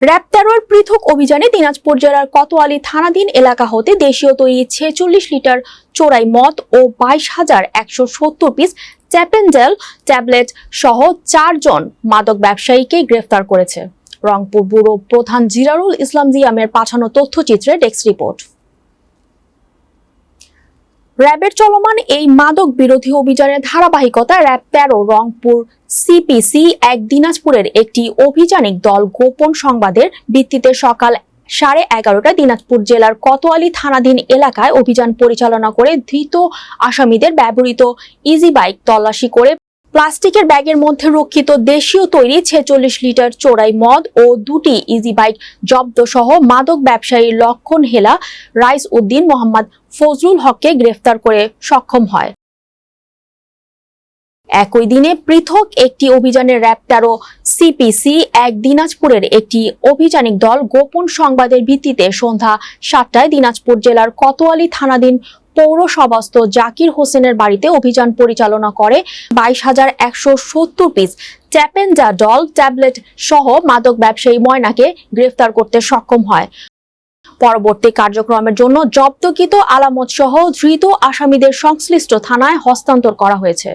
RAB ১৩-র পৃথক অভিযানে দিনাজপুর জেলার কোতোয়ালী থানাধীন এলাকা হতে দেশীয় তৈরি ৪৬ লিটার চোরাই মদ ও ২২,১৭০ পিস চ্যাপেনজেল ট্যাবলেট সহ ৪ জন মাদক ব্যবসায়ীকে গ্রেফতার করেছে রংপুর ব্যুরো প্রধান জিরারুল ইসলাম জিয়ামের পাঠানো তথ্যচিত্রে ডেস্ক রিপোর্ট। র‍্যাবের চলমান এই মাদক বিরোধী অভিযানের ধারাবাহিকতায় র‍্যাব ১৩ রংপুর সিপিসি ১ দিনাজপুরের একটি অভিযানিক দল গোপন সংবাদের ভিত্তিতে সকাল 11:30টায় দিনাজপুর জেলার কোতোয়ালী থানাধীন এলাকায় অভিযান পরিচালনা করে ধৃত আসামিদের ব্যবহৃত ইজি বাইক তল্লাশি করে প্লাস্টিকের ব্যাগের মধ্যে রক্ষিত দেশীয় তৈরি ৪৬ লিটার চোরাই মদ ও ২টি ইজি বাইক জব্দ সহ মাদক ব্যবসায়ী লক্ষণ হেলা, রাইস উদ্দিন, মোহাম্মদ ফজলুল হককে গ্রেফতার করে সক্ষম হয়। একই দিনে পৃথক একটি অভিযানে র‍্যাব ১৩ সিপিসি ১ দিনাজপুরের একটি অভিযানিক দল গোপন সংবাদের ভিত্তিতে সন্ধ্যা ৭টায় দিনাজপুর জেলার কোতোয়ালী থানাধীন পৌরসভাস্থ জাকির হোসেনের বাড়িতে অভিযান পরিচালনা করে ২২,১৭০ পিস ট্যাপেনজাডল ট্যাবলেট সহ মাদক ব্যবসায়ী ময়নাকে গ্রেফতার করতে সক্ষম হয়। পরবর্তী কার্যক্রমের জন্য জব্দকৃত আলামত সহ ধৃত আসামিদের সংশ্লিষ্ট থানায় হস্তান্তর করা হয়েছে।